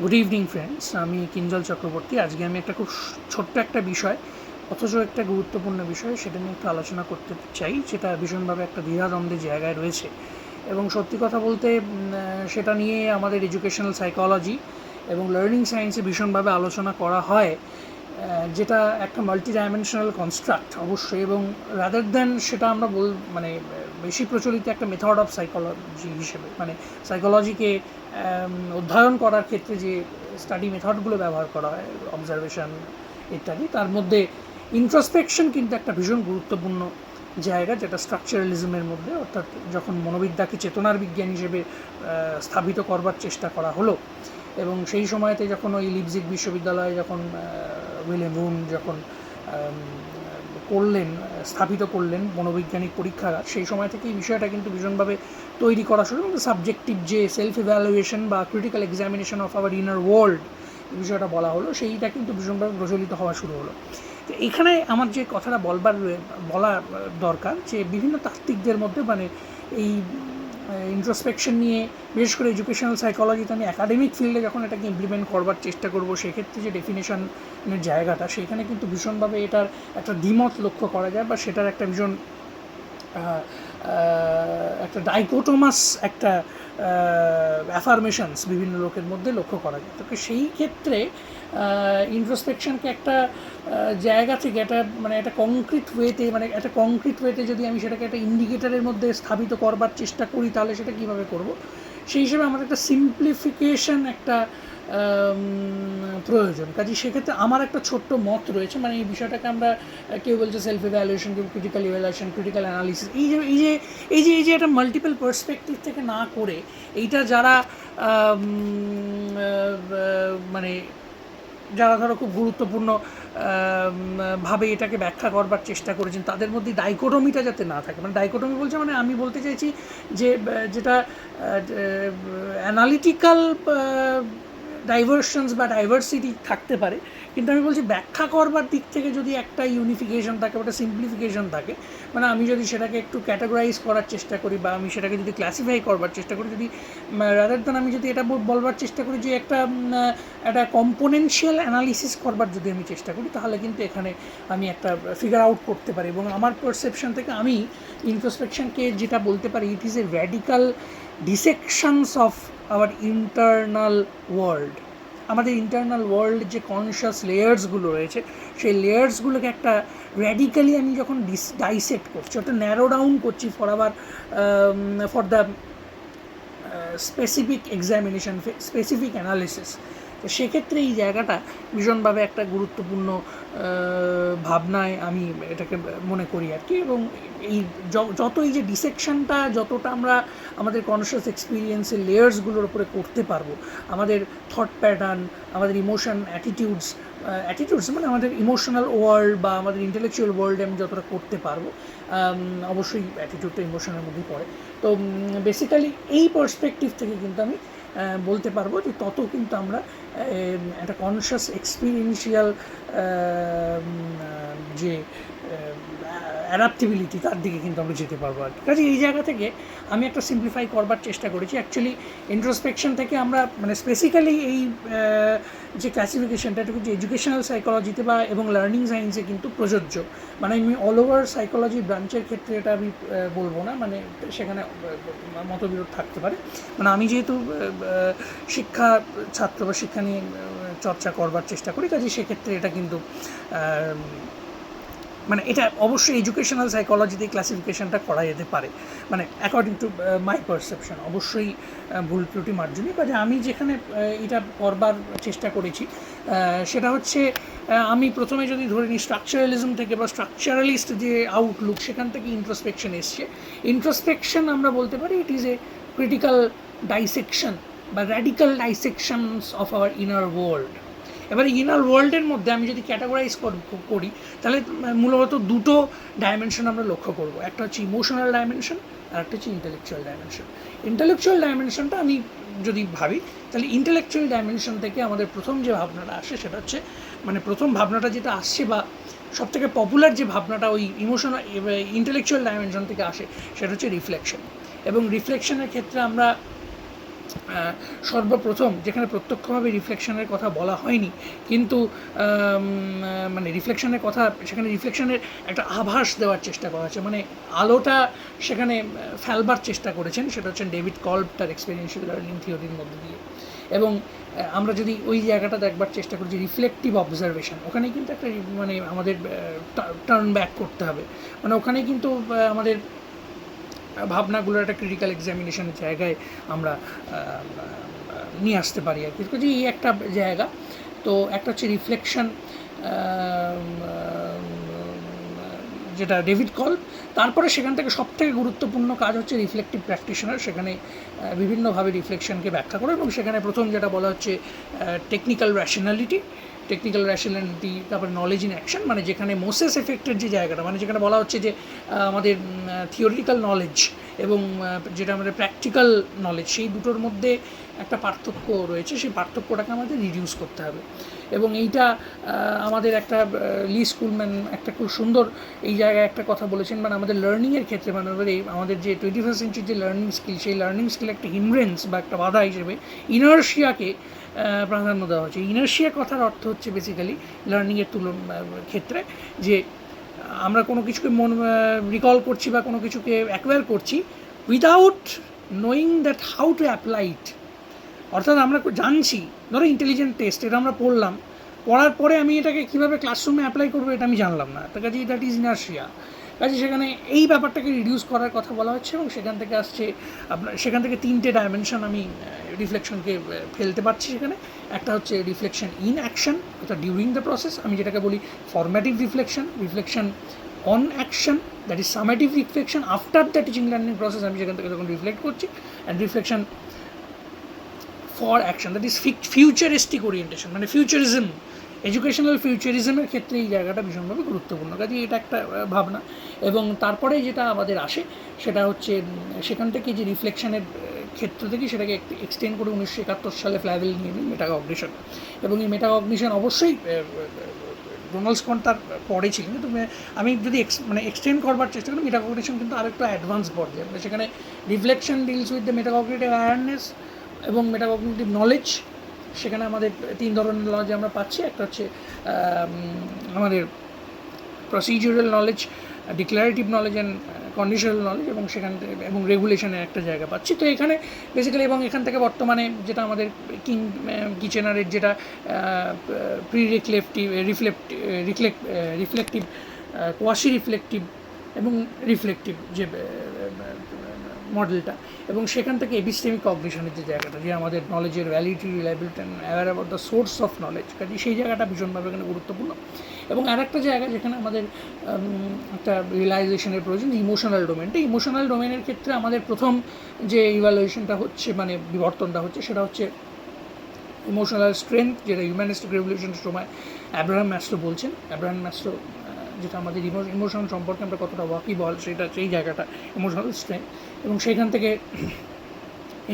Good evening friends, আমি কিঞ্জল চক্রবর্তী। আজকে আমি একটা খুব ছোট্ট একটা বিষয়, অথচ একটা গুরুত্বপূর্ণ বিষয়, সেটা নিয়ে একটু আলোচনা করতে চাই, যেটা ভীষণভাবে একটা দ্বিধাদ্বন্দ্বের জায়গায় রয়েছে। এবং সত্যি কথা বলতে সেটা নিয়ে আমাদের এডুকেশনাল সাইকোলজি এবং লার্নিং সায়েন্সে ভীষণভাবে আলোচনা করা হয়, যেটা একটা মাল্টি ডাইমেনশনাল কনস্ট্রাক্ট অবশ্যই। এবং রাদার দ্যান সেটা আমরা মানে বেশি প্রচলিত একটা মেথড অফ সাইকোলজি হিসেবে, মানে সাইকোলজিকে অধ্যয়ন করার ক্ষেত্রে যে স্টাডি মেথডগুলো ব্যবহার করা হয়, অবজারভেশন ইত্যাদি, তার মধ্যে ইন্ট্রোস্পেকশন কিন্তু একটা ভীষণ গুরুত্বপূর্ণ জায়গা, যেটা স্ট্রাকচারালিজমের মধ্যে, অর্থাৎ যখন মনোবিদ্যাকে চেতনার বিজ্ঞান হিসেবে স্থাপিত করবার চেষ্টা করা হলো, এবং সেই সময়তে যখন ওই লিপজিগ বিশ্ববিদ্যালয়ে যখন উইলিয়াম উন যখন স্থাপিত করলেন মনোবৈজ্ঞানিক পরীক্ষাগার, সেই সময় থেকে এই বিষয়টা কিন্তু ভীষণভাবে তৈরি করা শুরু। এবং সাবজেক্টিভ যে সেলফ ইভ্যালুয়েশন বা critical examination of our inner world, এই বিষয়টা বলা হলো, সেইটা কিন্তু ভীষণভাবে প্রচলিত হওয়া শুরু হলো। তো এখানে আমার যে কথাটা বলা দরকার, যে বিভিন্ন তাত্ত্বিকদের মধ্যে মানে এই ইন্ট্রোস্পেকশন নিয়ে, বিশেষ করে এডুকেশনাল সাইকোলজিতে আমি একাডেমিক ফিল্ডে যখন এটাকে ইমপ্লিমেন্ট করবার চেষ্টা করব, সেক্ষেত্রে যে ডেফিনেশনের জায়গাটা, সেখানে কিন্তু ভীষণভাবে এটার একটা দ্বিমত লক্ষ্য করা যায়, বা সেটার একটা ভীষণ একটা ডাইকোটোমাস একটা অ্যাফার্মেশনস বিভিন্ন লোকের মধ্যে লক্ষ্য করা যায়। তো সেই ক্ষেত্রে ইন্ট্রোস্পেকশনকে একটা জায়গা থেকে একটা কংক্রিট ওয়েতে যদি আমি সেটাকে একটা ইন্ডিকেটারের মধ্যে স্থাপিত করবার চেষ্টা করি, তাহলে সেটা কীভাবে করব, সেই হিসেবে আমাদের একটা সিম্পলিফিকেশন একটা প্রয়োজন। কাজে সেক্ষেত্রে আমার একটা ছোট্ট মত রয়েছে, মানে এই বিষয়টাকে আমরা, কেউ বলছে সেলফ ইভ্যালুয়েশন, কেউ ক্রিটিক্যাল ইভ্যালুয়েশন, ক্রিটিক্যাল অ্যানালিসিস, এই যে একটা মাল্টিপল পার্সপেক্টিভ থেকে না করে, এইটা যারা মানে যারা ধরো খুব গুরুত্বপূর্ণ ভাবে এটাকে ব্যাখ্যা করবার চেষ্টা করেছেন, তাদের মধ্যে ডাইকোটমিটা যাতে না থাকে। মানে ডাইকোটমি বলছে, মানে আমি বলতে চাইছি যে যেটা অ্যানালিটিক্যাল ডাইভার্সনস বা ডাইভার্সিটি থাকতে পারে, কিন্তু আমি বলছি ব্যাখ্যা করবার দিক থেকে যদি একটা ইউনিফিকেশন থাকে, একটা সিম্পলিফিকেশন থাকে, মানে আমি যদি সেটাকে একটু ক্যাটাগরাইজ করার চেষ্টা করি, বা আমি সেটাকে যদি ক্লাসিফাই করবার চেষ্টা করি, যদি রাদার দ্যান আমি যদি এটা বলবার চেষ্টা করি যে একটা কম্পোনেনশিয়াল অ্যানালিসিস করবার যদি আমি চেষ্টা করি, তাহলে কিন্তু এখানে আমি একটা ফিগার আউট করতে পারি। এবং আমার পারসেপশন থেকে আমি ইন্ট্রোস্পেকশনকে যেটা বলতে পারি, it is a radical dissections of our internal world. আমাদের ইন্টারনাল ওয়ার্ল্ড যে কনশাস লেয়ার্সগুলো রয়েছে, সেই লেয়ার্সগুলোকে একটা র্যাডিক্যালি আমি যখন ডাইসেক্ট করছি, ওটা ন্যারো ডাউন করছি for the specific examination, specific analysis, তো সেক্ষেত্রে এই জায়গাটা ভীষণভাবে একটা গুরুত্বপূর্ণ ভাবনায় আমি এটাকে মনে করি আর কি। এবং এই যত এই যে ডিসেকশনটা যতটা আমরা আমাদের কনশাস এক্সপিরিয়েন্সের লেয়ার্সগুলোর উপরে করতে পারবো, আমাদের থট প্যাটার্ন, আমাদের অ্যাটিটিউডস মানে আমাদের ইমোশনাল ওয়ার্ল্ড বা আমাদের ইন্টেলেকচুয়াল ওয়ার্ল্ডে আমি যতটা করতে পারবো, অবশ্যই অ্যাটিটিউডটা ইমোশনের মধ্যেই পড়ে। তো বেসিক্যালি এই পার্সপেক্টিভ থেকে কিন্তু আমি বলতে পারবো যে তত কিন্তু আমরা একটা কনশাস এক্সপিরিয়েন্সিয়াল যে অ্যাডাপ্টেবিলিটি, তার দিকে কিন্তু আমরা যেতে পারবো আর কি। কাজে এই জায়গা থেকে আমি একটা সিম্পলিফাই করবার চেষ্টা করেছি। অ্যাকচুয়ালি ইন্ট্রোস্পেকশন থেকে আমরা মানে স্পেসিক্যালি এই যে ক্লাসিফিকেশনটা, এটা কিন্তু এডুকেশনাল সাইকোলজিতে এবং লার্নিং সায়েন্সে কিন্তু প্রযোজ্য। মানে আমি অল ওভার সাইকোলজি ব্রাঞ্চের ক্ষেত্রে এটা আমি বলবো না, মানে সেখানে মতবিরোধ থাকতে পারে। মানে আমি যেহেতু শিক্ষা ছাত্র বা শিক্ষা নিয়ে চর্চা করবার চেষ্টা করি, কাজে সেক্ষেত্রে এটা কিন্তু মানে এটা অবশ্যই এডুকেশনাল সাইকোলজিতে ক্লাসিফিকেশনটা করা যেতে পারে, মানে অ্যাকর্ডিং টু মাই পারসেপশন। অবশ্যই ভুল ত্রুটি মার্জনী। কাজে আমি যেখানে এটা করবার চেষ্টা করেছি, সেটা হচ্ছে আমি প্রথমে যদি ধরে নিই স্ট্রাকচারালিজম থেকে বা স্ট্রাকচারালিস্ট যে আউটলুক, সেখান থেকে ইন্ট্রোস্পেকশন এসছে। ইন্ট্রোস্পেকশন আমরা বলতে পারি it is a critical dissection বা radical dissections of our inner world. এবার ইনার ওয়ার্ল্ডের মধ্যে আমি যদি ক্যাটাগরাইজ করি, তাহলে মূলত দুটো ডাইমেনশন আমরা লক্ষ্য করব। একটা হচ্ছে ইমোশনাল ডাইমেনশন, আর একটা হচ্ছে ইন্টেলেকচুয়াল ডাইমেনশন। ইন্টেলেকচুয়াল ডাইমেনশনটা আমি যদি ভাবি, তাহলে ইন্টেলেকচুয়াল ডাইমেনশন থেকে আমাদের প্রথম যে ভাবনাটা আসে, সেটা হচ্ছে মানে প্রথম ভাবনাটা যেটা আসছে বা সবথেকে পপুলার যে ভাবনাটা ওই ইমোশনাল ইন্টেলেকচুয়াল ডাইমেনশন থেকে আসে, সেটা হচ্ছে রিফ্লেকশন। এবং রিফ্লেকশনের ক্ষেত্রে আমরা সর্বপ্রথম যেখানে প্রত্যক্ষভাবে রিফ্লেকশনের কথা বলা হয়নি, কিন্তু মানে রিফ্লেকশনের কথা, সেখানে রিফ্লেকশনের একটা আভাস দেওয়ার চেষ্টা করা হয়েছে, মানে আলোটা সেখানে ফেলবার চেষ্টা করেছেন, সেটা হচ্ছে ডেভিড কল্ব তার এক্সপেরিয়েন্সিয়াল লার্নিং থিওরির মধ্যে দিয়ে। এবং আমরা যদি ওই জায়গাটা দেখবার চেষ্টা করি যে রিফ্লেকটিভ অবজারভেশন, ওখানে কিন্তু একটা মানে আমাদের টার্ন ব্যাক করতে হবে, মানে ওখানে কিন্তু আমাদের ভাবনাগুলোর একটা ক্রিটিক্যাল এক্সামিনেশনের জায়গায় আমরা নিয়ে আসতে পারি আর কি। যে এই একটা জায়গা, তো একটা হচ্ছে রিফ্লেকশন যেটা ডেভিড কল্ব। তারপরে সেখান থেকে সবথেকে গুরুত্বপূর্ণ কাজ হচ্ছে রিফ্লেকটিভ প্র্যাকটিশনার, সেখানে বিভিন্নভাবে রিফ্লেকশনকে ব্যাখ্যা করে, এবং সেখানে প্রথম যেটা বলা হচ্ছে টেকনিক্যাল র্যাশনালিটি, তারপরে নলেজ ইন অ্যাকশন, মানে যেখানে মোসেস এফেক্টের যে জায়গাটা, মানে যেখানে বলা হচ্ছে যে আমাদের থিওরিটিক্যাল নলেজ এবং যেটা আমাদের প্র্যাকটিক্যাল নলেজ, সেই দুটোর মধ্যে একটা পার্থক্য রয়েছে, সেই পার্থক্যটাকে আমাদের রিডিউস করতে হবে। এবং এইটা আমাদের একটা লি স্কুলম্যান একটা খুব সুন্দর এই জায়গায় একটা কথা বলেছেন, মানে আমাদের লার্নিংয়ের ক্ষেত্রে, মানে আমাদের যে 21st সেঞ্চুরির যে লার্নিং স্কিল, সেই লার্নিং স্কিল একটা হিন্ড্রেন্স বা একটা বাধা হিসেবে ইনার্শিয়াকে প্রাধান্য দেওয়া হচ্ছে। ইনার্শিয়া কথার অর্থ হচ্ছে বেসিক্যালি লার্নিংয়ের ক্ষেত্রে যে আমরা কোনো কিছুকে রিকল করছি বা কোনো কিছুকে অ্যাকোয়ার করছি without knowing that how to apply ইট। অর্থাৎ আমরা জানছি, ধরো ইন্টেলিজেন্ট টেস্ট, এটা আমরা পড়ার পরে আমি এটাকে কীভাবে ক্লাসরুমে অ্যাপ্লাই করবো এটা আমি জানলাম না, তো কাজে দ্যাট ইজ ইনার্শিয়া। কাজে সেখানে এই ব্যাপারটাকে রিডিউস করার কথা বলা হচ্ছে, এবং সেখান থেকে আসছে সেখান থেকে 3টে ডাইমেনশন আমি রিফ্লেকশনকে ফেলতে পারছি সেখানে। একটা হচ্ছে রিফ্লেকশন ইন অ্যাকশন, অর্থাৎ ডিউরিং দ্য প্রসেস, আমি যেটাকে বলি ফর্ম্যাটিভ reflection on action, that is summative reflection after the teaching learning process, আমি সেখান থেকে যখন রিফ্লেক্ট করছি, and reflection for action, that is futuristic orientation, মানে ফিউচারিজম, এডুকেশনাল ফিউচারিজমের ক্ষেত্রে এই জায়গাটা ভীষণভাবে গুরুত্বপূর্ণ। কাজে এটা একটা ভাবনা। এবং তারপরে যেটা আমাদের আসে সেটা হচ্ছে সেখান থেকে যে রিফ্লেকশনের ক্ষেত্র থেকে সেটাকে এক্সটেন্ড করে 1971 সালে ফ্ল্যাভেল নিয়ে নিন মেটাকগনিশন। এবং এই মেটাকগনিশন অবশ্যই ডোনাল্ডসন তার পরে ছিলেন, কিন্তু আমি যদি এক্সটেন্ড করবার চেষ্টা করি, মেটাকগনিশন কিন্তু আরেকটু অ্যাডভান্স পর্যায়ে, সেখানে reflection deals with the metacognitive awareness এবং মেটাকগনিটিভ নলেজ। সেখানে আমাদের 3 ধরনের নলেজ আমরা পাচ্ছি, একটা হচ্ছে আমাদের procedural knowledge, declarative knowledge and conditional knowledge, এবং সেখান থেকে এবং রেগুলেশনের একটা জায়গা পাচ্ছি। তো এখানে বেসিক্যালি, এবং এখান থেকে বর্তমানে যেটা আমাদের কিচেনারের যেটা রিফ্লেকটিভ, কোয়াসি রিফ্লেকটিভ এবং রিফ্লেকটিভ যে মডেলটা, এবং সেখান থেকে এপিস্টেমিক কগনিশনের যে জায়গাটা, যে আমাদের নলেজের validity, reliability and aware about the source of knowledge, কাজে সেই জায়গাটা ভীষণভাবে এখানে গুরুত্বপূর্ণ। এবং আরেকটা জায়গা যেখানে আমাদের একটা রিয়েলাইজেশনের প্রয়োজন, ইমোশনাল ডোমেনটা। ইমোশনাল ডোমেনের ক্ষেত্রে আমাদের প্রথম যে ইভ্যালুয়েশনটা হচ্ছে, মানে বিবর্তনটা হচ্ছে, সেটা হচ্ছে ইমোশনাল স্ট্রেংথ, যেটা হিউম্যানিস্টিক রেভলিউশনের সময় অ্যাব্রাহাম ম্যাসলো বলছেন। অ্যাব্রাহাম ম্যাসলো যেটা আমাদের ইমোশন সম্পর্কে আমরা কতটা ওয়াকিবল, সেটা সেই জায়গাটা ইমোশনাল স্ট্রেংথ। এবং সেখান থেকে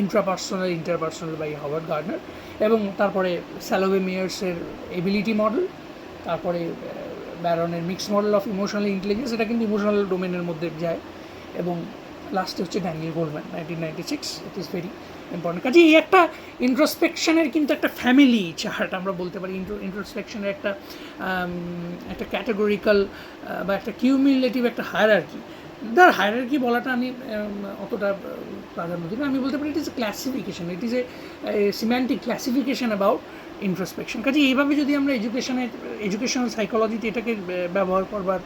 ইন্টারপার্সোনাল বাই হাওয়ার্ড গার্ডনার, এবং তারপরে স্যালোভে মেয়ার্সের এবিলিটি মডেল, তারপরে ব্যারনের mix model of emotional intelligence, এটা কিন্তু ইমোশনাল ডোমেনের মধ্যে যায়, এবং লাস্টে হচ্ছে Daniel Goleman 1996। It is very important. কাজে এই একটা ইন্ট্রোস্পেকশনের কিন্তু একটা ফ্যামিলি চার্ট আমরা বলতে পারি। ইন্ট্রোস্পেকশনের একটা ক্যাটাগরিক্যাল বা একটা কিউমুলেটিভ একটা হায়ারার্কি। হায়ারার্কি বলাটা আমি অতটা প্রাধান্য দিই না, আমি বলতে পারি it is A classification, it is A semantic classification about introspection. কাজে এইভাবে যদি আমরা এডুকেশনাল সাইকোলজিতে এটাকে ব্যবহার করবার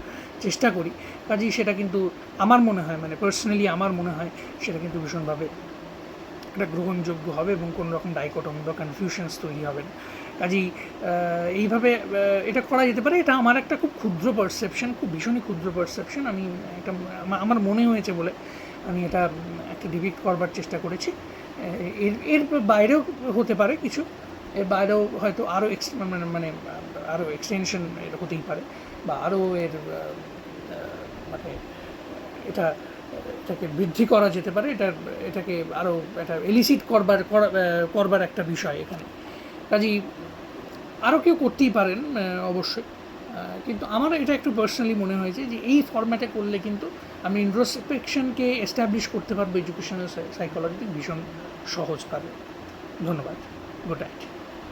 চেষ্টা করি, কাজেই সেটা কিন্তু আমার মনে হয়, মানে পার্সোনালি আমার মনে হয় সেটা কিন্তু ভীষণভাবে একটা গ্রহণযোগ্য হবে, এবং কোনো রকম ডাইকটমি বা কনফিউশনস তৈরি হবে না। কাজেই এইভাবে এটা করা যেতে পারে। এটা আমার একটা খুব ক্ষুদ্র পারসেপশন, খুব ভীষণই ক্ষুদ্র পারসেপশন। আমি এটা আমার মনে হয়েছে বলে আমি এটা একটা ডিপিক্ট করবার চেষ্টা করেছি। এর বাইরেও হতে পারে কিছু, এর বাইরেও হয়তো আরও মানে আরও এক্সটেনশন এর হতেই পারে, বা আরও এর মানে এটাকে বৃদ্ধি করা যেতে পারে, এটাকে আরও একটা এলিসিট করবার একটা বিষয় এখানে। কাজেই আরও কেউ করতেই পারেন অবশ্যই, কিন্তু আমার এটা একটু পার্সোনালি মনে হয়েছে যে এই ফরম্যাটে করলে কিন্তু আমি ইন্ট্রোস্পেকশনকে এস্টাবলিশ করতে পারবো এডুকেশনাল সাইকোলজিতে ভীষণ সহজভাবে। ধন্যবাদ। Good night.